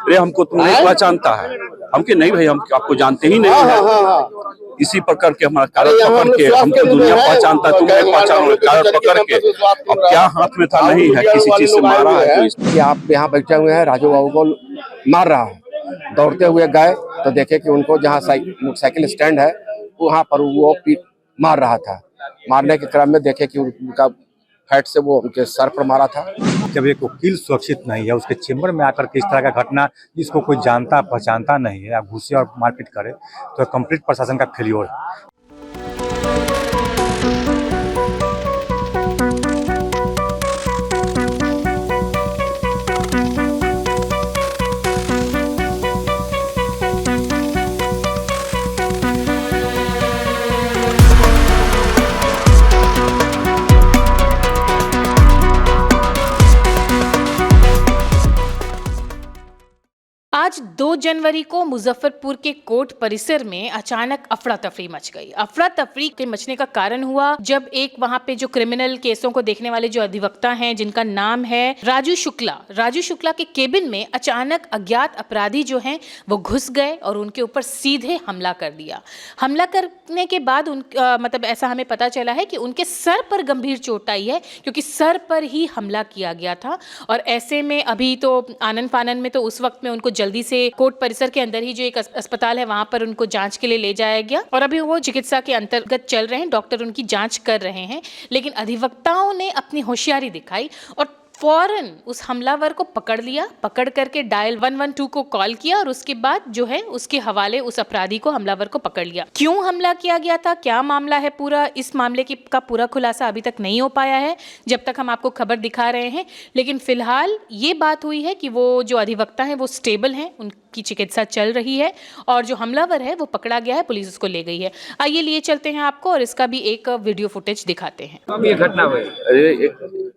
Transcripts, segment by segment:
अरे हमको तुम नहीं पहचानता है, हम के नहीं भाई, हम आपको जानते ही नहीं है। इसी प्रकार के हमारा कागज पकड़ के हमको दुनिया पहचानता है, तुम नहीं पहचानोगे। कागज पकड़ के अब क्या हाथ में था नहीं है, किसी चीज से मारा है। कि आप यहाँ बैठे हुए हैं, राजू बाबू को मार रहा है। दौड़ते हुए गए तो देखे कि उनको जहाँ मोटरसाइकिल स्टैंड है वहाँ पर वो मार रहा था। मारने के क्रम में देखे कि उनका फैट से वो उनके सर पर मारा था। जब एक वकील सुरक्षित नहीं है, उसके चेंबर में आकर के इस तरह का घटना जिसको कोई जानता पहचानता नहीं है, आप घुसे और मारपीट करे तो कंप्लीट प्रशासन का फेलियर है। आज 2 जनवरी को मुजफ्फरपुर के कोर्ट परिसर में अचानक अफरा तफरी मच गई। अफरा तफरी के मचने का कारण हुआ जब एक वहां पे जो क्रिमिनल केसों को देखने वाले जो अधिवक्ता हैं, जिनका नाम है राजू शुक्ला के केबिन में अचानक अज्ञात अपराधी जो हैं वो घुस गए और उनके ऊपर सीधे हमला कर दिया। हमला करने के बाद मतलब ऐसा हमें पता चला है कि उनके सर पर गंभीर चोट आई है, क्योंकि सर पर ही हमला किया गया था। और ऐसे में अभी तो आनन फानन में तो उस वक्त में उनको जल्दी से कोर्ट परिसर के अंदर ही जो एक अस्पताल है वहां पर उनको जांच के लिए ले जाया गया और अभी वो चिकित्सा के अंतर्गत चल रहे हैं। डॉक्टर उनकी जांच कर रहे हैं, लेकिन अधिवक्ताओं ने अपनी होशियारी दिखाई और फौरन उस हमलावर को पकड़ लिया। पकड़ करके डायल 112 को कॉल किया और उसके बाद जो है उसके हवाले उस अपराधी को, हमलावर को पकड़ लिया। क्यों हमला किया गया था, क्या मामला है पूरा, इस मामले का पूरा खुलासा अभी तक नहीं हो पाया है जब तक हम आपको खबर दिखा रहे हैं। लेकिन फिलहाल ये बात हुई है कि वो जो अधिवक्ता हैं वो स्टेबल हैं, उनकी चिकित्सा चल रही है और जो हमलावर है वो पकड़ा गया है, पुलिस उसको ले गई है। आइए लिए चलते हैं आपको और इसका भी एक वीडियो फुटेज दिखाते हैं। अब ये घटना हुई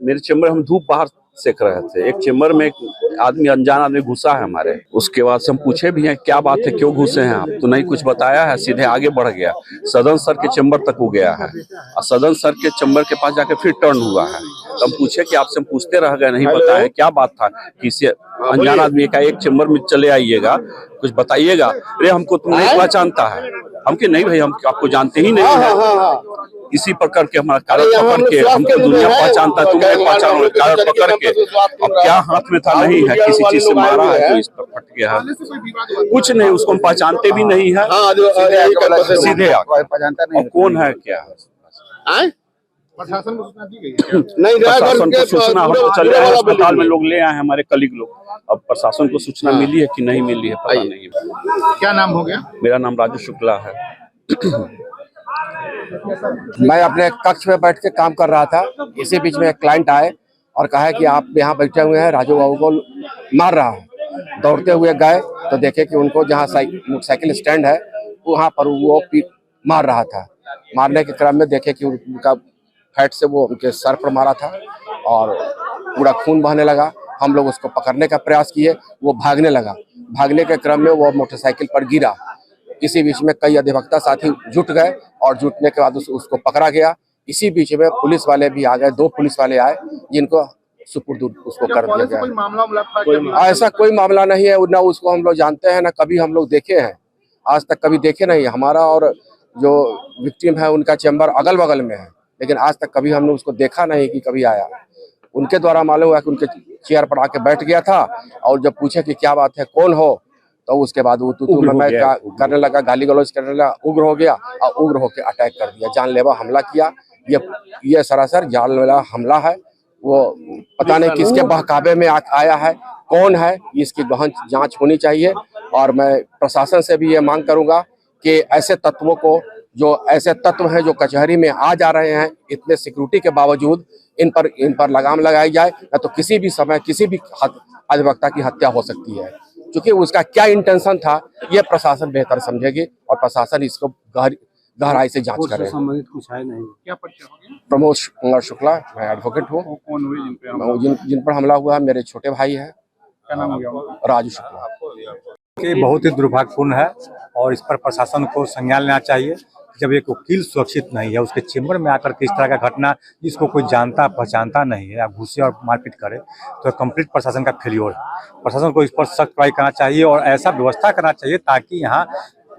मेरे चैम्बर, हम धूप बाहर सेक रहे थे। एक चैम्बर में एक आदमी, अनजान आदमी घुसा है हमारे। उसके बाद से हम पूछे भी हैं क्या बात है, क्यों घुसे हैं आप, तो नहीं कुछ बताया है, सीधे आगे बढ़ गया। सदन सर के चैम्बर तक वो गया है और सदन सर के चैम्बर के पास जाके फिर टर्न हुआ है। तो हम पूछे कि आपसे हम पूछते रह गए, नहीं बताया क्या बात था, किसी अनजान आदमी का एक चैम्बर में चले आइएगा, कुछ बताइएगा। अरे हमको तुम नहीं पहचानता है, हम के नहीं भाई, हम आपको जानते ही नहीं है। इसी प्रकार के हमारा कागज पकड़ के हमको दुनिया पहचानता है, तुम नहीं पहचानोगे। कागज पकड़ के अब क्या हाथ में था नहीं है, किसी चीज से मारा है तो इस पर फट गया है। कुछ नहीं, उसको हम पहचानते भी नहीं है, सीधे आकर कौन है क्या है। प्रशासन को सूचना दी गई नहीं, प्रशासन को सूचना हम तो चले आए, अस्पताल में लोग ले आए हमारे कलीग लोग। अब प्रशासन को सूचना मिली है कि नहीं मिली है पता नहीं है। क्या नाम हो गया? मेरा नाम राजू शुक्ला है। मैं अपने कक्ष में बैठ के काम कर रहा था, इसी बीच में एक क्लाइंट आए और कहा कि आप यहाँ बैठे हुए हैं, राजू बाबू को मार रहा है। दौड़ते हुए गए तो देखे कि उनको जहाँ मोटरसाइकिल स्टैंड है वहाँ पर वो मार रहा था। मारने के क्रम में देखे कि उनका फैट से वो उनके सर पर मारा था और पूरा खून बहने लगा। हम लोग उसको पकड़ने का प्रयास किए, वो भागने लगा। भागने के क्रम में वो मोटरसाइकिल पर गिरा। इसी बीच में कई अधिवक्ता साथी जुट गए और जुटने के बाद उसको पकड़ा गया। इसी बीच में पुलिस वाले भी आ गए, 2 पुलिस वाले आए जिनको सुपुर्द उसको कर दिया गया। कोई मामला ऐसा कोई मामला नहीं है, ना उसको हम लोग जानते हैं, ना कभी हम लोग देखे हैं, आज तक कभी देखे नहीं। हमारा और जो विक्टिम है उनका चैम्बर अगल बगल में है, लेकिन आज तक कभी हमने उसको देखा नहीं कि कभी आया। उनके द्वारा मालूम हुआ कि उनके चेयर पर आके बैठ गया था और जब पूछे कि क्या बात है, कौन हो, तो उसके बाद वो तू मैं करने लगा, गाली गलौज करने लगा, उग्र हो गया और उग्र होकर अटैक कर दिया, जानलेवा हमला किया। ये सरासर जानलेवा हमला है। वो पता नहीं किसके बहकावे में आया है, कौन है, इसकी गहन जांच होनी चाहिए। और मैं प्रशासन से भी ये मांग करूंगा कि ऐसे तत्वों को, जो ऐसे तत्व हैं जो कचहरी में आ जा रहे हैं इतने सिक्योरिटी के बावजूद, इन पर लगाम लगाई जाए, या तो किसी भी समय किसी भी अधिवक्ता की हत्या हो सकती है। क्योंकि उसका क्या इंटेंशन था ये प्रशासन बेहतर समझेगी और प्रशासन इसको गहराई से जांच करे। संबंधित कुछ है नहीं? क्या परिचय हो गया? प्रमोद कुमार शुक्ला, मैं एडवोकेट हूँ। कौन हुए जिन पर हमला हुआ है मेरे छोटे भाई हैं, क्या नाम हो गया? राजू शुक्ला। ये बहुत ही दुर्भाग्यपूर्ण है और इस पर प्रशासन को संज्ञान लेना चाहिए। जब एक वकील सुरक्षित नहीं है, उसके चेम्बर में आकर के इस तरह का घटना जिसको कोई जानता पहचानता नहीं है, आप घुसे और मारपीट करे तो कंप्लीट प्रशासन का फेल्योर है। प्रशासन को इस पर सख्त कार्रवाई करना चाहिए और ऐसा व्यवस्था करना चाहिए ताकि यहाँ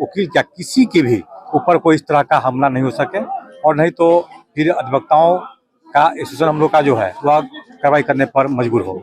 वकील क्या किसी के भी ऊपर कोई इस तरह का हमला नहीं हो सके, और नहीं तो फिर अधिवक्ताओं का एसोसिएशन हम लोग का जो है वह कार्रवाई करने पर मजबूर हो।